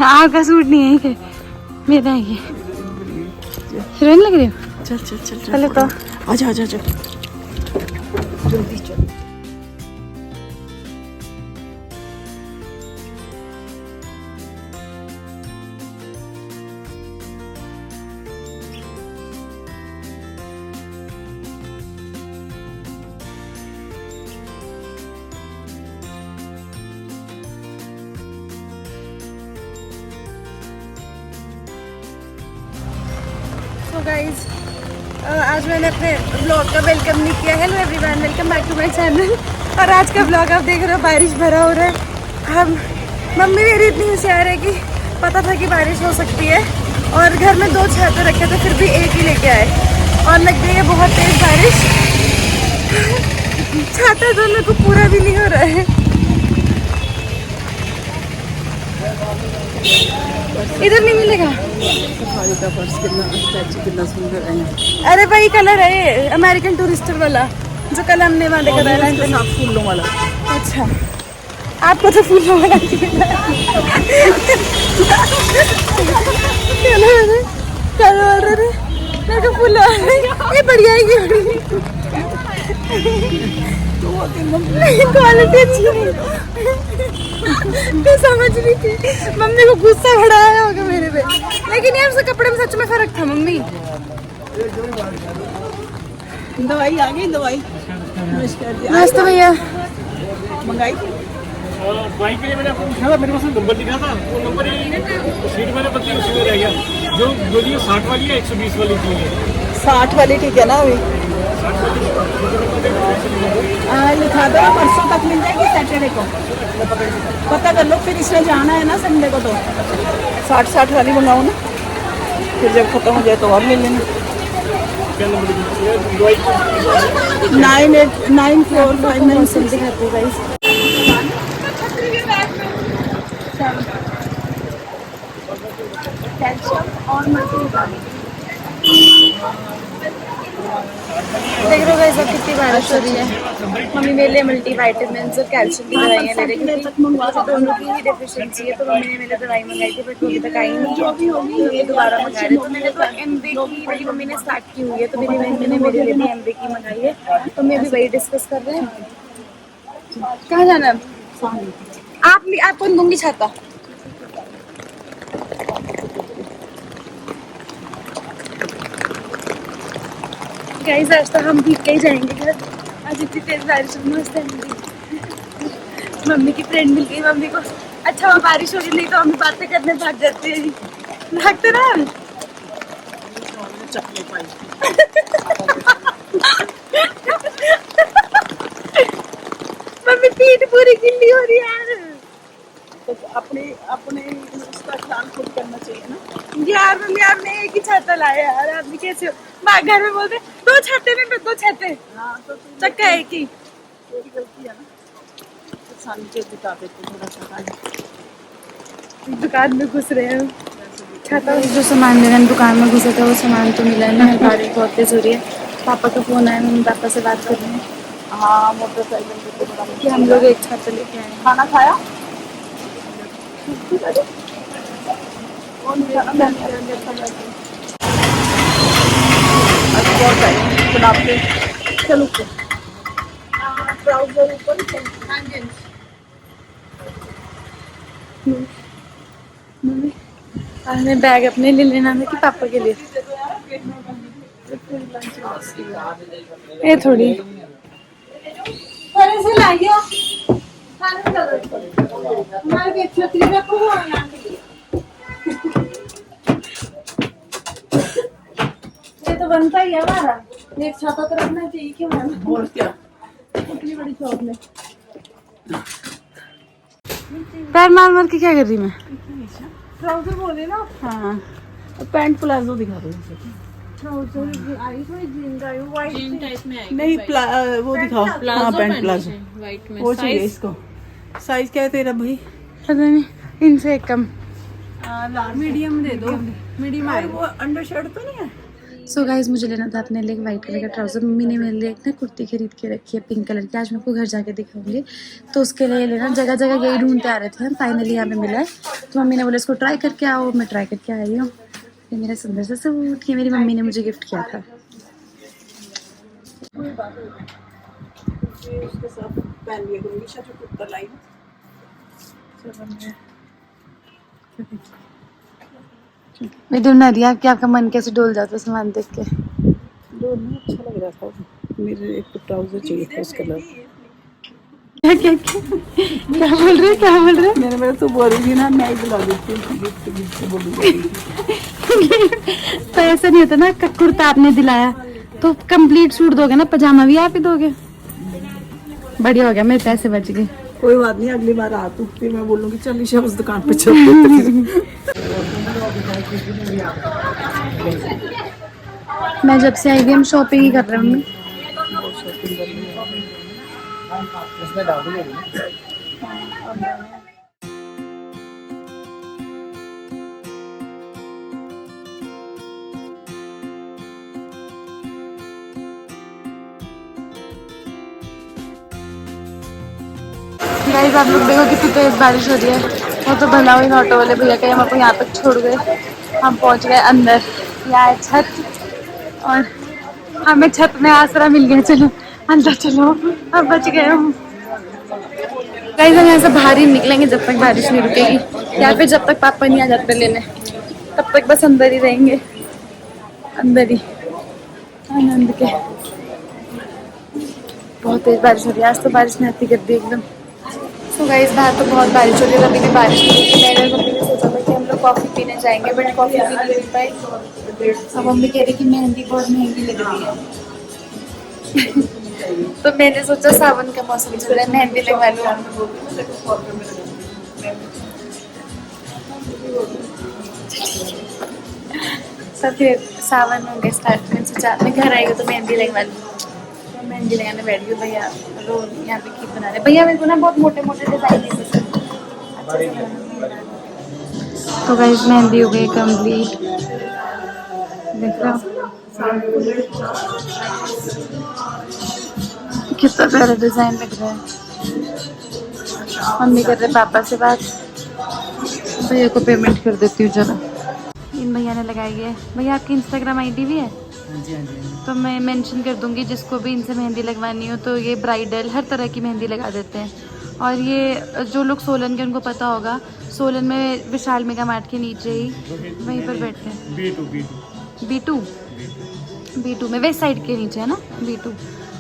आपका सूट नहीं है मेरा है ये। हीरोइन लग रही हो। चल चल चल चलो तो आजा आजा आजा जल्दी चल। गाइस आज मैंने अपने ब्लॉग का वेलकम नहीं किया। Hello everyone, welcome back to my channel. और आज का ब्लॉग आप देख रहे हो, बारिश भरा हो रहा है। हम मम्मी मेरी इतनी होशियार है कि पता था कि बारिश हो सकती है और घर में 2 छाते रखे थे फिर भी एक ही लेके आए और लग गई है बहुत तेज बारिश। छाता दोनों को पूरा भी नहीं हो रहा है। इधर नहीं मिलेगा। सफारी का पर्स कितना सुंदर है। अरे भाई कलर है ये अमेरिकन टूरिस्टर वाला जो कल हमने वहाँ देखा था, फूलों वाला। अच्छा आपको तो फूलों वाला मेरे को फूल ये बढ़िया है। क्वालिटी अच्छी नहीं तो समझ रही थी। मम्मी को गुस्सा बड़ा आया होगा मेरे पे, लेकिन यार उसके कपड़े में सच में फर्क था। मम्मी दवाई आ गई, दवाई नमस्ते भैया। मंगाई बाइक के लिए मैंने आपको पूछा था, मेरे पास नंबर दिखा था, वो नंबर ही सीट मैंने पत्ती उसी में रह गया। जो 60 वाली है 120 वाली थी। 60 वाली ठीक है ना अभी? लिखा दो, परसों तक मिल जाएगी, सैटरडे को पता कर लो। फिर इसमें जाना है ना संडे को, तो 60 वाली मंगाओ ना, फिर जब खत्म हो जाए तो और ले लेना। 989459 दिखाती है गाइस। देख रहे हो गाइस अब कितनी बारिश हो रही है। मम्मी मेरे लिए मल्टी वाइटामिन और कैल्शियम की दवाइयाँ ले रही थी। दोनों की ही डेफिशिएंसी है, तो मम्मी ने मेरे दवाई मंगाई थी बट वो अभी तक आई नहीं है। तो ये दोबारा मंगा रहे। तो मैंने तो एमवे की मेरी मम्मी ने स्टार्ट की हुई है, तो मेरी मम्मी ने मेरे लिए भी एमवे की मंगाई है। तो मैं अभी वही डिस्कस कर रहे हैं। कहाँ जाना है आप कौन दूंगी छाता? गाइस आज तो हम भीग के ही जाएंगे घर। आज इतनी तेज बारिश मस्त है। मम्मी की फ्रेंड मिल गई मम्मी को। अच्छा वहाँ बारिश हो रही, नहीं तो हम बातें करने भाग जाते हैं। भागते ना हम। मम्मी पीठ पूरी गिल्ली हो रही है यार। तो अपने उसका ख्याल खुद करना चाहिए ना यार। मम्मी आपने एक ही छाता लाया यार, आपने कैसे घर में बोलते 2 छाते में 2 छाते। हाँ तो चक्का एक ही गलती है ना। तो नीचे दिखा देते थोड़ा सा। दुकान में घुस रहे हैं छाता। जो सामान लेना दुकान में घुसे थे वो सामान तो मिला नहीं। बारिश बहुत तेज हो रही है। पापा का फोन आया, मम्मी पापा से बात कर रहे हैं। हाँ मोटरसाइकिल कि हम लोग एक छाता लेके आए हैं। खाना खाया। चलो ट्राउजर ऊपर। मम्मी आपने बैग अपने लिए लेना है कि पापा के लिए? ये थोड़ी से लाइयो हमारे छतरी रखो। ये तो बनता ही है हमारा। एक छाता तो रखना चाहिए क्यों मैम? और क्या इतनी बड़ी शॉप में पैर मार मार के क्या कर रही मैं? ट्राउजर बोले ना। हाँ पैंट प्लाजो दिखा दो। ट्राउजर आई थोड़ी जीन्स आई वाइट टाइप में आई। नहीं वो दिखाओ। हाँ पैंट प्लाजो वाइट में वो चाहिए इसको। साइज क्या है तेरा भाई? पता नहीं, इनसे कम मीडियम दे दो। मीडियम और वो अंडर शर्ट तो नहीं है? सो गाइज मुझे लेना था अपने लिए वाइट कलर का ट्राउज़र। मम्मी ने मेरे लिए एक ना कुर्ती खरीद के रखी है पिंक कलर की, आज मैं आपको घर जाके दिखाऊंगी। तो उसके लिए लेना, जगह जगह यही ढूंढते आ रहे थे हम, फाइनली यहाँ पे मिला है। तो मम्मी ने बोला इसको ट्राई करके आओ, मैं ट्राई करके आई हूँ। ये मेरा सुंदर सा सूट, ये मेरी मम्मी ने मुझे गिफ्ट किया था। उसके साथ पहन लिया करूँगी जो कुर्ता लाई मैं ढूंढ रही आप, क्या आपका मन कैसे डोल जाता है सामान देख के। दोनों अच्छा लग रहा था। मेरे एक ट्राउजर चाहिए था उस कलर। क्या क्या क्या बोल रहे, क्या बोल रहे? मेरे तो बोल रही थी ना, मैं ही दिला देती हूँ गिफ्ट बोलूँगी। तो ऐसा नहीं होता ना, कुर्ता आपने दिलाया तो कंप्लीट सूट दोगे ना, पजामा भी आप ही दोगे। बढ़िया हो गया, मेरे पैसे बच गए। कोई बात नहीं, अगली बार आ तू, फिर मैं बोलूँगी चल ईशा उस दुकान पे चलते। मैं जब से आई थी हम शॉपिंग ही कर रहे हैं। गाइस आप लोग देखो कितनी तेज बारिश हो रही है। वो तो भला हुई ऑटो वाले भैया के हमको यहाँ तक छोड़ गए, हम पहुँच गए अंदर। यहाँ है छत और हमें छत में आसरा मिल गया। चलो अंदर चलो, अब बच गए हम। गाइस हम यहाँ से बाहर ही निकलेंगे जब तक बारिश नहीं रुकेगी, या फिर जब तक पापा नहीं आ जाते लेने, तब तक बस अंदर ही रहेंगे, अंदर ही आनंद के। बहुत तेज बारिश हो रही है आज तो, बारिश ने आती कर दी एकदम। तो गाइस बाहर तो बहुत बारिश हो रही है, अभी भी बारिश नहीं रुकी। मैंने मम्मी ने सोचा था कि हम लोग कॉफ़ी पीने जाएंगे, बट कॉफ़ी पी नहीं पी पाए। अब मम्मी कह रही कि मेहंदी बहुत महंगी लग रही है। तो मैंने सोचा सावन का मौसम चल रहा है, मेहंदी लगवा लूँ। तो फिर सावन हो गया स्टार्ट में, सोचा मैं घर आएगा तो मेहंदी लगवा लूँ। तो मेहंदी लगाने बैठ गई। भैया रोज यहाँ पे खीर बना रहे। भैया मेरे को ना बहुत मोटे मोटे डिजाइन नहीं पसंद। तो गाइस मेहंदी हो गई कंप्लीट, देख रहा कितना प्यारा डिजाइन लग रहा है। मम्मी कर रहे पापा से बात, भैया को पेमेंट कर देती हूँ जरा। इन भैया ने लगाई है। भैया आपकी इंस्टाग्राम आईडी भी है? तो मैं मेंशन कर दूंगी, जिसको भी इनसे मेहंदी लगवानी हो। तो ये ब्राइडल हर तरह की मेहंदी लगा देते हैं। और ये जो लोग सोलन के उनको पता होगा, सोलन में विशाल मेगा मार्ट के नीचे ही वहीं पर बैठते हैं। B2 में वेस्ट साइड के नीचे है ना B2,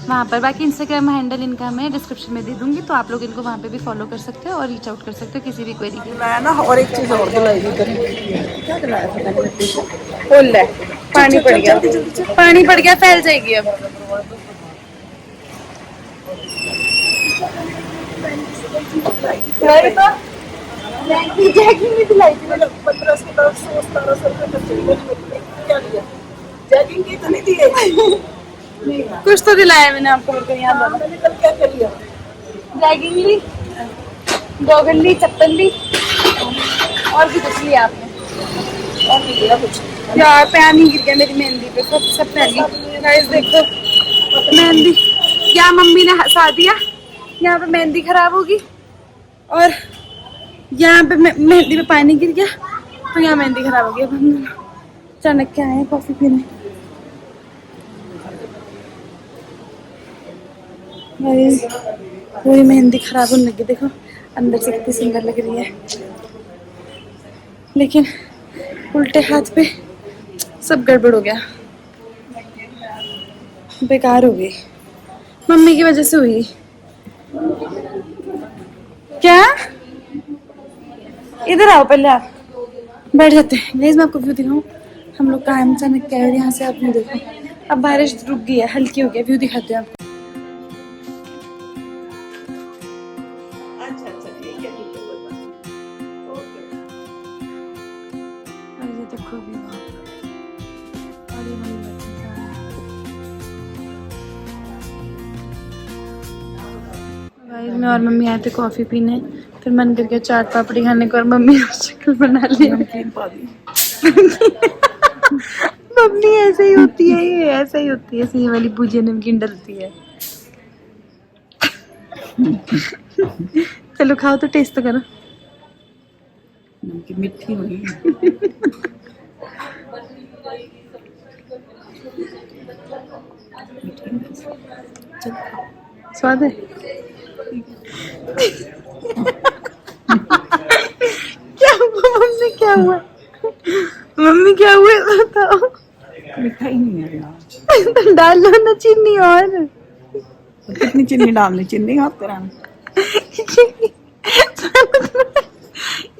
वहाँ पर। बाकी इंस्टाग्राम हैंडल इनका मैं डिस्क्रिप्शन में दे दूंगी, तो आप लोग इनको वहाँ पे भी फॉलो कर सकते हो और रीच आउट कर सकते हो किसी भी क्वेरी के। मैं ना और एक चीज़ और दिलाई इधर। क्या दिलाया था मैंने? खोल ले, पानी पड़ गया, पानी पड़ गया, फैल जाएगी अब। जैगिंग भी दिलाई थी, 1500-1700 रुपये क्या लिया? जैगिंग की तो नहीं दिए। कुछ तो दिलाया मैंने आपको, मेरे को याद आ रहा। मैंने कल क्या कर लिया? जैगिंग ली, गॉगल ली, चप्पल ली, और भी कुछ लिया आपने? और नहीं लिया कुछ। यार पैर नहीं गिर गया मेरी मेहंदी पे, सब पहली। गाइस देखो मेहंदी, क्या मम्मी ने हंसा दिया। यहाँ पे मेहंदी खराब होगी और यहाँ पे मेहंदी पे पानी गिर गया, तो यहाँ मेहंदी खराब हो गई। अब हम अचानक क्या आए कॉफी पीने। पूरी मेहंदी खराब होने लगी, देखो अंदर से कितनी सुंदर लग रही है, लेकिन उल्टे हाथ पे सब गड़बड़ हो गया, बेकार हो गई। मम्मी की वजह से हुई। क्या? इधर आओ, पहले आप बैठ जाते हैं। गाइस मैं आपको व्यू दिखाऊं, हम लोग कहाँ हैं, अचानक क्या है यहाँ से आप व्यू देखो। अब बारिश रुक गई है, हल्की हो गई, व्यू दिखाते हैं आपको। देखो भी और ये मम्मी बैठी गाइस, मैं और मम्मी आए थे कॉफी पीने, फिर मन कर गया चाट पापड़ी खाने को, और मम्मी ने शक्ल बना ली। मम्मी ऐसे ही होती है, ये ऐसे ही होती है, ऐसे ये वाली भुजिया नमकीन डलती है। चलो खाओ तो टेस्ट तो करो। नमकीन मीठी होगी। स्वाद है। क्या हुआ मम्मी, क्या हुआ मम्मी, क्या हुआ बताओ। मीठा ही नहीं है यार। तो डाल लो ना चीनी और। तो कितनी चीनी डालनी, चीनी हाथ तेरा।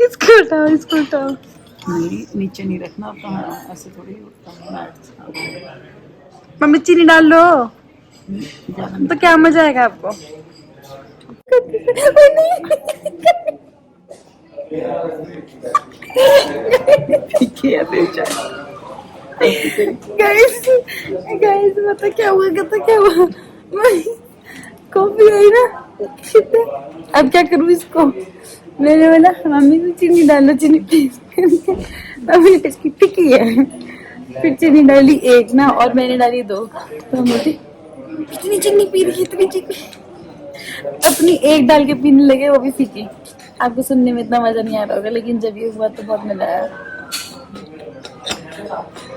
इसको उठाओ, इसको उठाओ। नहीं, नीचे नहीं रखना होता, ऐसे थोड़ी होता है। मम्मी चीनी डाल लो ज्यादा तो क्या मजा आएगा आपको। तीखी है बेचारा। गाइस गाइस पता क्या हुआ, कहता क्या हुआ, कॉफी आई ना, अब क्या करूँ इसको। मैंने बोला मम्मी को चीनी डालो, चीनी मम्मी ने इसकी टिकी है, फिर चीनी डाली एक ना, और मैंने डाली 2। तो हम बोलते इतनी चीनी पी रही, इतनी चीनी। अपनी एक डाल के पीने लगे, वो भी फीकी। आपको सुनने में इतना मजा नहीं आ रहा होगा, लेकिन जब ये हुआ तो बहुत मजा आया।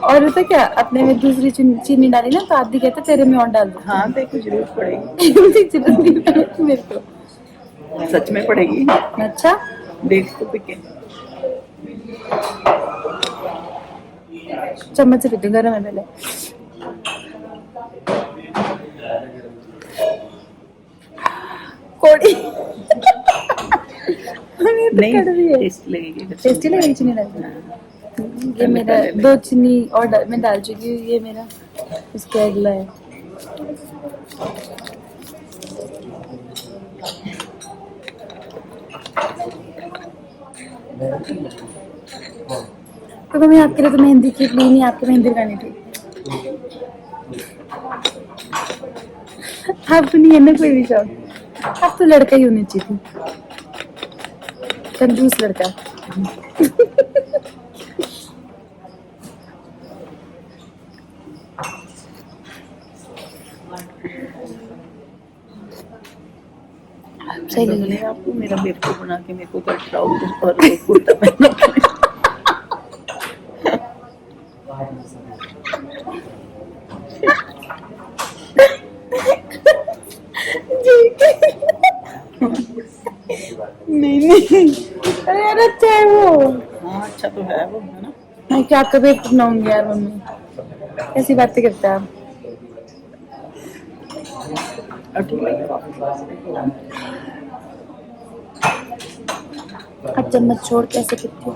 और तो क्या, अपने में दूसरी चीनी डाली ना, तो आदि कहते तेरे में और डाल दो। हाँ देखो जरूरत पड़ेगी। मेरे को सच में पड़ेगी। अच्छा देख तो पिके। चम्मच से पीती हूँ, गर्म है पहले। कोड़ी नहीं टेस्ट लगेगी। टेस्टी लगेगी चीनी डाल। ये मेरा 2 चीनी और मैं डाल चुकी हूँ, ये मेरा इसके अगला है। तो मम्मी आपके लिए तो मेहंदी की ली नहीं, आपकी मेहंदी लगानी थी। आपको नहीं है ना कोई भी शौक, आप तो लड़का ही होनी चाहिए थी, कंजूस लड़का। सही लग रहा है आपको मेरा बेवकूफ बना के मेरे को कट ट्राउजर और कुर्ता पहना। नहीं अरे यार अच्छा है वो। हाँ अच्छा तो है वो, है ना। मैं क्या कभी अपनाऊंगी यार मम्मी, ऐसी बातें करते हैं आप। अब चम्मच छोड़ कैसे पीती हूँ।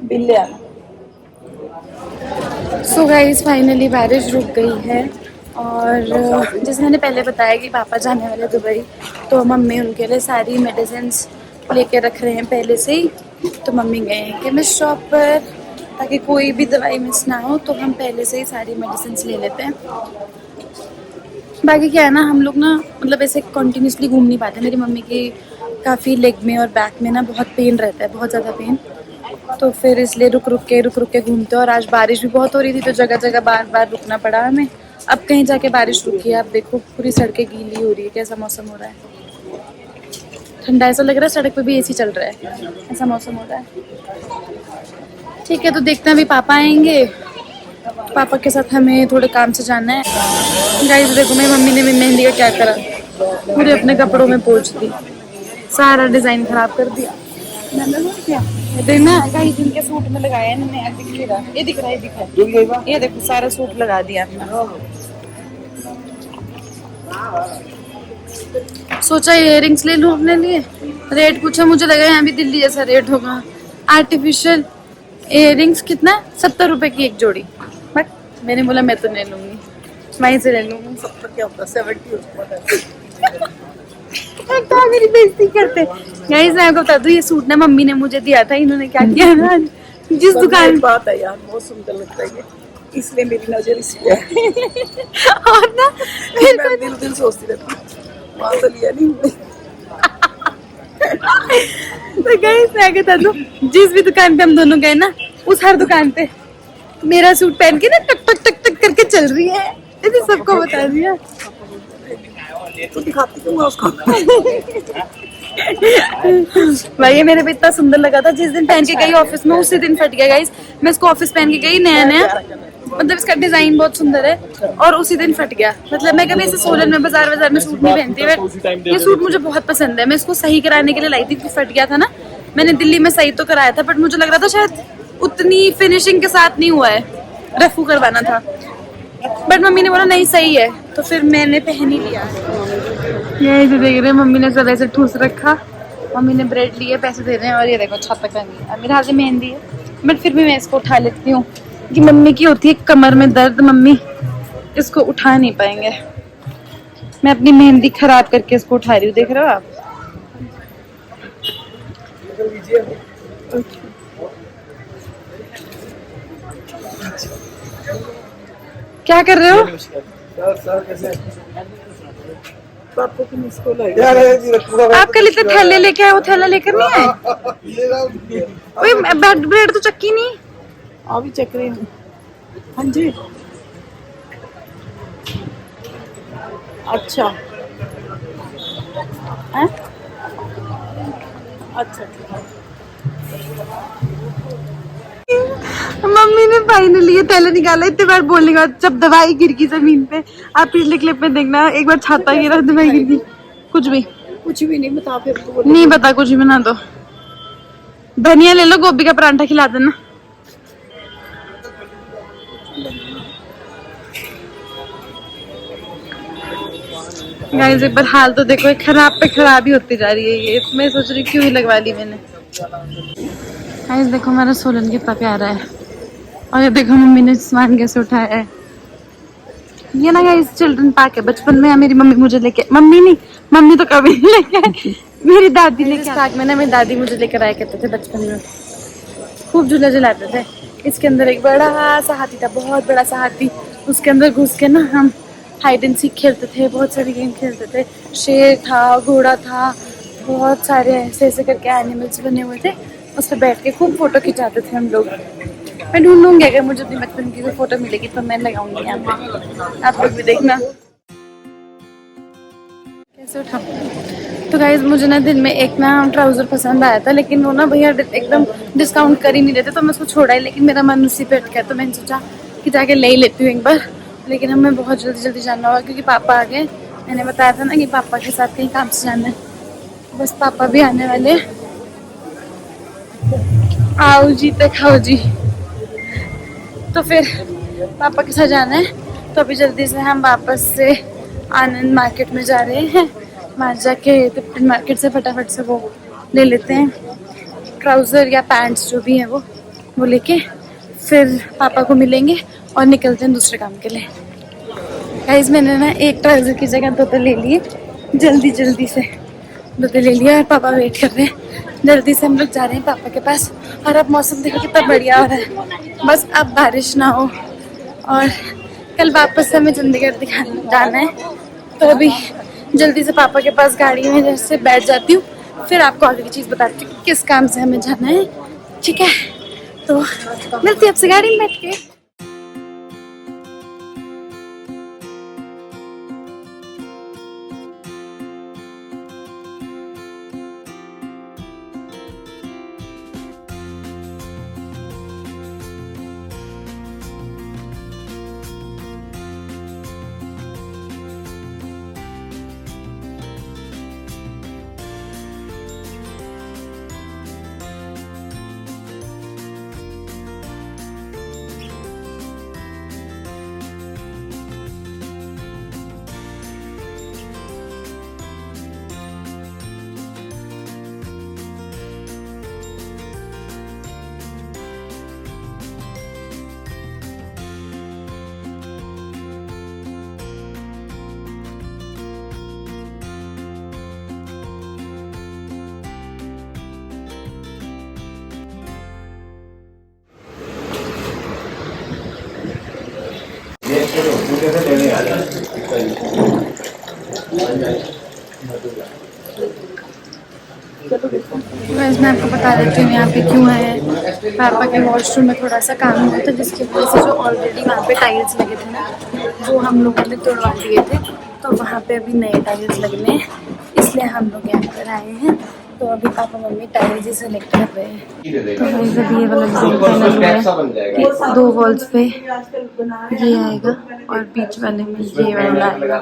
बिल्ले सो गाइस फाइनली बारिश रुक गई है, और जैसे मैंने पहले बताया कि पापा जाने वाले दुबई, तो मम्मी उनके लिए सारी मेडिसिन्स लेके रख रहे हैं पहले से ही। तो मम्मी गए हैं केमिस्ट शॉप पर, ताकि कोई भी दवाई मिस ना हो, तो हम पहले से ही सारी मेडिसिन्स ले लेते हैं। बाकी क्या है ना, हम लोग ना मतलब ऐसे कंटिन्यूसली घूम नहीं पाते। मेरी मम्मी की काफ़ी लेग में और बैक में ना बहुत पेन रहता है, बहुत ज़्यादा पेन, तो फिर इसलिए रुक रुक के घूमते। और आज बारिश भी बहुत हो रही थी, तो जगह जगह बार बार रुकना पड़ा हमें। अब कहीं जाके बारिश रुकी है, आप देखो पूरी सड़कें गीली हो रही है। कैसा मौसम हो रहा है, ठंडा ऐसा लग रहा है, सड़क पे भी एसी चल रहा है, ऐसा मौसम हो रहा है। ठीक है, तो देखते हैं अभी पापा आएंगे, पापा के साथ हमें थोड़े काम से जाना है। गाइस देखो मेरी मम्मी ने भी मेहंदी का क्या करा, पूरे अपने कपड़ों में पोंछ दी, सारा डिजाइन खराब कर दिया। मैंने क्या देखना गाइस, इनके सूट में लगाया है इन्होंने, दिखेगा, ये दिख रहा है, ये देखो सारा सूट लगा दिया अपना। सोचा इयररिंग्स ले लूं अपने लिए, रेट पूछा, मुझे लगा यहाँ भी दिल्ली जैसा रेट होगा। आर्टिफिशियल इयररिंग्स कितना, 70 रुपए की एक जोड़ी, बट मैंने बोला मैं तो नहीं लूंगी, वहीं से ले लूंगी। 70 क्या होता है, 70 तो मेरी बेइज्जती करते। गाइस मैं आपको बता दूं, ये सूट ना मम्मी ने मुझे दिया था, इन्होंने क्या किया ना, जिस दुकान बात है यार, बहुत सुंदर लगता है ये, इसलिए मेरी नजर इस पे है। और ना फिर मैं दिल सोचती रहती हूँ, वहाँ तो लिया नहीं। तो गाइस मैं बता दूं, जिस भी दुकान पे हम दोनों गए ना, उस हर दुकान पे मेरा सूट पहन के ना टक टक टक टक करके चल रही है, इसे सबको बता दिया। तो दिखाती दूंगा उसको। भाई ये मेरे पे इतना सुंदर लगा था, जिस दिन पहन के गई ऑफिस में उसी दिन फट गया गाइस। मैं इसको ऑफिस पहन के गई नया नया, मतलब इसका डिजाइन बहुत सुंदर है और उसी दिन फट गया। मतलब मैं कभी ऐसे सोलन में बाजार में सूट नहीं पहनती, बट ये सूट मुझे बहुत पसंद है। मैं इसको सही कराने के लिए लाई थी, फट गया था ना। मैंने दिल्ली में सही तो कराया था, बट मुझे लग रहा था शायद उतनी फिनिशिंग के साथ नहीं हुआ है, रफू करवाना था। बट मम्मी ने बोला नहीं सही है, तो फिर मैंने पहन ही लिया। ये जो देख रहे हैं, मम्मी ने जरा ऐसे ठूस रखा। मम्मी ने ब्रेड लिए, पैसे दे रहे हैं, और ये देखो छाता पहनी है। मेरे हाथ में मेहंदी है, बट फिर भी मैं इसको उठा लेती हूँ कि मम्मी की होती है कमर में दर्द, मम्मी इसको उठा नहीं पाएंगे। मैं अपनी मेहंदी खराब करके इसको उठा रही हूँ, देख रहे हो आप। क्या कर रहे हो? पापा की मिस कॉल आई। आप कल इतने थैले लेके आए, वो थैला लेकर नहीं आए? ओए ब्रेड तो चक्की नहीं। आ भी चेक रही हूँ। हाँ जी, अच्छा है, अच्छा। मम्मी ने फाइनली ये थैला निकाला। इतने बार बोलने के बाद जब दवाई गिर गई जमीन पे, आप पिछले क्लिप में देखना, एक बार छाता गिरा, दवाई गिर गई। कुछ भी नहीं बता, फिर तो नहीं पता, कुछ भी बना दो। धनिया ले लो, गोभी का परांठा खिला देना। गाइस एक बार हाल तो देखो, खराब पे खराब ही होती जा रही है ये। मैं सोच रही क्यों ही लगवा ली मैंने। गाइस देखो हमारा सोलन कितना प्यारा है, और ये देखो मम्मी ने सामान कैसे उठाया है। ये ना गाइस चिल्ड्रन पार्क है। बचपन में मेरी मम्मी मुझे लेके, मम्मी तो कभी नहीं लेके आई, मेरी दादी लेके पार्क में ना, मेरी दादी मुझे लेकर आया करते थे बचपन में। खूब झूला झुलाते थे। इसके अंदर एक बड़ा सा हाथी था, बहुत बड़ा सा हाथी। उसके अंदर घुस के ना हम हाइड एंड सीक खेलते थे, बहुत सारे गेम खेलते थे। शेर था, घोड़ा था, बहुत सारे ऐसे ऐसे करके एनिमल्स बने हुए थे। उस पर बैठ के खूब फोटो खिंचाते थे हम लोग। मैं ढूंढूंगी, अगर मुझे अपनी बचपन की कोई फोटो मिलेगी तो मैं लगाऊंगी यहाँ पे, आप लोग भी देखना। कैसे उठा? तो गाइज मुझे ना दिन में एक ना ट्राउजर पसंद आया था, लेकिन वो ना भैया एकदम डिस्काउंट कर ही नहीं देते, तो मैं उसको छोड़ा ही। लेकिन मेरा मन उसी पे अटका, तो मैंने सोचा कि जाके ले ही लेती हूँ एक बार। लेकिन हमें बहुत जल्दी जाना होगा, क्योंकि पापा आ गए। मैंने बताया था ना कि पापा के साथ कहीं काम से जाना है, बस पापा भी आने वाले। आओ जी तो खाओ जी। तो फिर पापा के साथ जाना है, तो अभी जल्दी से हम वापस से आनंद मार्केट में जा रहे हैं। वहाँ जाके तिप्टन मार्केट से फटाफट से वो ले लेते हैं, ट्राउज़र या पैंट्स जो भी है वो लेके फिर पापा को मिलेंगे और निकलते हैं दूसरे काम के लिए। गाइस मैंने ना एक ट्राउज़र की जगह दो ले लिए, जल्दी से दो ले लिया, और पापा वेट कर रहे हैं। जल्दी से हम लोग जा रहे हैं पापा के पास। और अब मौसम देखो कितना बढ़िया हो रहा है, बस अब बारिश ना हो। और कल वापस से हमें चंडीगढ़ दिखाने जाना है, तो अभी जल्दी से पापा के पास गाड़ी में जैसे बैठ जाती हूँ, फिर आपको आगे की चीज़ बताती हूँ किस काम से हमें जाना है। ठीक है, तो मिलती है आपसे गाड़ी में बैठ के। मैं आपको बता देती हूँ यहाँ पे क्यों है। पापा के वॉशरूम में थोड़ा सा काम हुआ था, जिसकी वजह से जो ऑलरेडी वहाँ पे टाइल्स लगे थे ना, वो हम लोगों ने तोड़वा दिए थे। तो वहाँ पे अभी नए टाइल्स लगने हैं, इसलिए हम लोग यहाँ पर आए हैं। तो अभी पापा मम्मी टाइल्स ही सेलेक्ट कर रहे हैं। तो गाइस अभी ये वाला डिजाइन फाइनल हुआ है कि 2 वॉल्स पे ये आएगा और बीच वाले में ये वाला आएगा।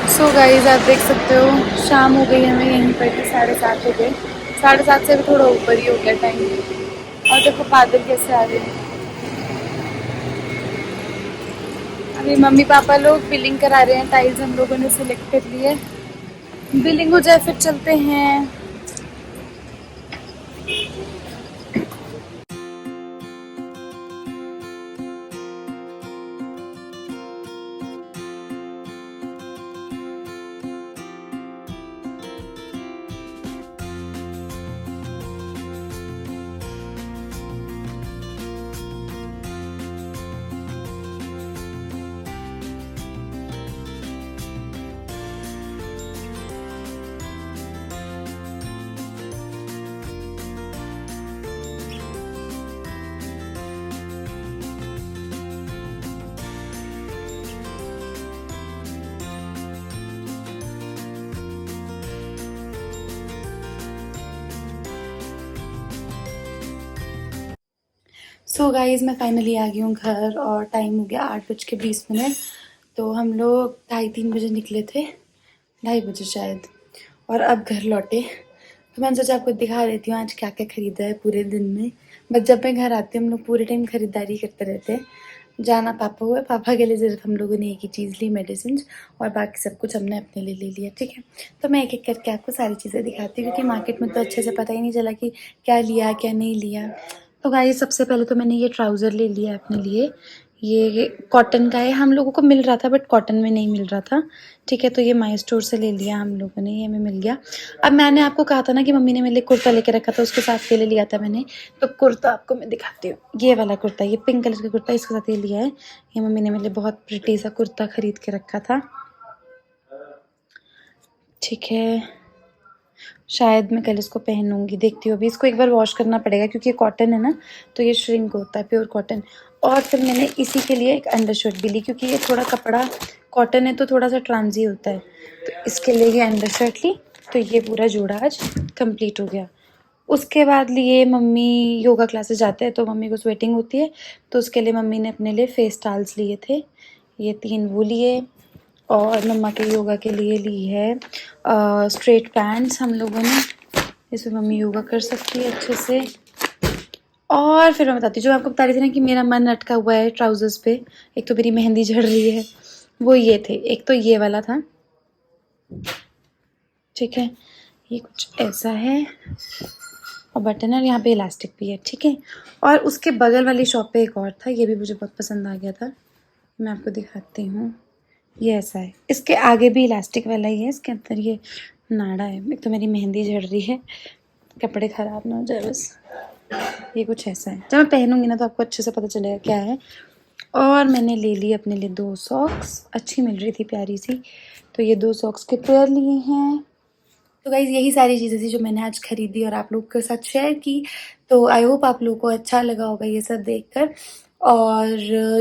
सो गाइस आप देख सकते हो शाम हो गई, हमें यहीं पर ही 7:30 हो गए। 7:30 से भी थोड़ा ऊपर ही हो गया टाइम। और देखो बादल कैसे आ रहे हैं। अभी मम्मी पापा लोग बिलिंग करा रहे हैं, टाइल्स हम लोगों ने सिलेक्ट कर लिए। बिलिंग हो जाए फिर चलते हैं। सो गाइज़ मैं फाइनली आ गई हूँ घर और टाइम हो गया 8:20। तो हम लोग 2:30-3 बजे निकले थे, 2:30 बजे शायद, और अब घर लौटे। तो मैंने सोचा आपको दिखा देती हूँ आज क्या क्या खरीदा है पूरे दिन में। बट जब मैं घर आती हूँ हम लोग पूरे टाइम खरीदारी करते रहते हैं। जाना पापा हुआ, पापा के लिए सिर्फ हम लोगों ने एक ही चीज़ ली, मेडिसिन, और बाकी सब कुछ हमने अपने लिए ले लिया। ठीक है, तो मैं एक एक करके आपको सारी चीज़ें दिखाती हूँ, क्योंकि मार्केट में तो अच्छे से पता ही नहीं चला कि क्या लिया क्या नहीं लिया। तो गाइस सबसे पहले तो मैंने ये ट्राउज़र ले लिया अपने लिए। ये कॉटन का है, हम लोगों को मिल रहा था बट कॉटन में नहीं मिल रहा था। ठीक है, तो ये माई स्टोर से ले लिया हम लोगों ने, ये हमें मिल गया। अब मैंने आपको कहा था ना कि मम्मी ने मेरे लिए कुर्ता लेके रखा था, उसके साथ ये ले लिया था मैंने। तो कुर्ता आपको मैं दिखाती हूँ, ये वाला कुर्ता, ये पिंक कलर का कुर्ता, इसके साथ ये लिया है। ये मम्मी ने मेरे लिए बहुत प्रिटी सा कुर्ता खरीद के रखा था। ठीक है, शायद मैं कल इसको पहनूंगी, देखती हूँ। अभी इसको एक बार वॉश करना पड़ेगा क्योंकि ये कॉटन है ना, तो ये श्रिंक होता है, प्योर कॉटन। और फिर मैंने इसी के लिए एक अंडर शर्ट भी ली, क्योंकि ये थोड़ा कपड़ा कॉटन है तो थोड़ा सा ट्रांजी होता है, तो इसके लिए ये अंडर शर्ट ली। तो ये पूरा जोड़ा आज कंप्लीट हो गया। उसके बाद लिए मम्मी योगा क्लासेस जाते हैं तो मम्मी को स्वेटिंग होती है, तो उसके लिए मम्मी ने अपने लिए फेस टाल्स लिए थे, ये 3 वो लिए। और मम्मा के योगा के लिए ली है स्ट्रेट पैंट्स हम लोगों ने, इसमें मम्मी योगा कर सकती है अच्छे से। और फिर मैं बताती हूँ, जो आपको बता रही थी ना कि मेरा मन अटका हुआ है ट्राउजर्स पे, एक तो मेरी मेहंदी झड़ रही है, वो ये थे। एक तो ये वाला था, ठीक है, ये कुछ ऐसा है, और बटन है, यहाँ पे इलास्टिक भी है। ठीक है, और उसके बगल वाली शॉप पे एक और था, ये भी मुझे बहुत पसंद आ गया था, मैं आपको दिखाती हूँ। ये ऐसा है, इसके आगे भी इलास्टिक वाला ही है, इसके अंदर ये नाड़ा है। एक तो मेरी मेहंदी झड़ रही है, कपड़े ख़राब ना हो जाए बस। ये कुछ ऐसा है, जब मैं पहनूंगी ना तो आपको अच्छे से पता चलेगा क्या है। और मैंने ले ली अपने लिए 2 सॉक्स, अच्छी मिल रही थी, प्यारी सी, तो ये 2 सॉक्स के पेयर लिए हैं। तो गाइज़ यही सारी चीज़ें थी जो मैंने आज खरीदी और आप लोगों के साथ शेयर की। तो आई होप आप लोगों को अच्छा लगा होगा ये सब देखकर। और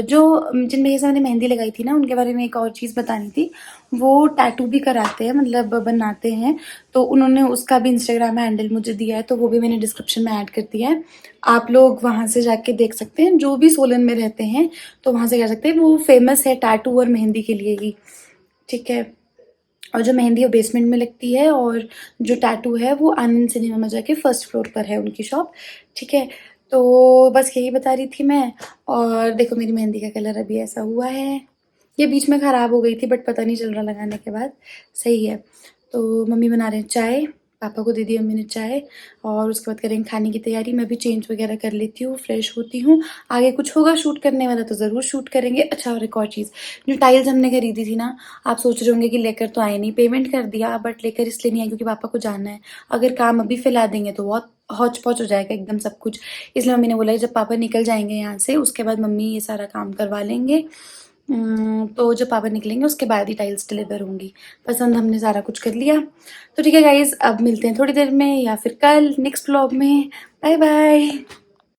जो जिन भैया से मैंने मेहंदी लगाई थी ना, उनके बारे में एक और चीज़ बतानी थी। वो टैटू भी कराते हैं, मतलब बनाते हैं, तो उन्होंने उसका भी इंस्टाग्राम हैंडल मुझे दिया है, तो वो भी मैंने डिस्क्रिप्शन में ऐड कर दिया है। आप लोग वहाँ से जाके देख सकते हैं, जो भी सोलन में रहते हैं तो वहाँ से कर सकते हैं। वो फेमस है टैटू और मेहंदी के लिए ही। ठीक है, और जो मेहंदी है वो बेसमेंट में लगती है, और जो टैटू है वो आनंद सिनेमा में जाके फर्स्ट फ्लोर पर है उनकी शॉप। ठीक है, तो बस यही बता रही थी मैं। और देखो मेरी मेहंदी का कलर अभी ऐसा हुआ है, ये बीच में ख़राब हो गई थी बट पता नहीं चल रहा लगाने के बाद, सही है। तो मम्मी बना रहे हैं चाय, पापा को दे दी मम्मी ने चाय, और उसके बाद करेंगे खाने की तैयारी। मैं भी चेंज वगैरह कर लेती हूँ, फ्रेश होती हूँ। आगे कुछ होगा शूट करने वाला तो ज़रूर शूट करेंगे। अच्छा, और एक और चीज़, जो टाइल्स हमने खरीदी थी ना, आप सोच रहे होंगे कि लेकर तो आए नहीं, पेमेंट कर दिया बट लेकर इसलिए नहीं आए क्योंकि पापा को जाना है। अगर काम अभी फैला देंगे तो बहुत हौच पौच हो जाएगा एकदम सब कुछ, इसलिए मम्मी ने बोला जब पापा निकल जाएंगे यहाँ से उसके बाद मम्मी ये सारा काम करवा लेंगे। तो जब पापा निकलेंगे उसके बाद ही टाइल्स डिलीवर होंगी। पसंद हमने सारा कुछ कर लिया। तो ठीक है गाइज, अब मिलते हैं थोड़ी देर में या फिर कल नेक्स्ट व्लॉग में। Bye bye.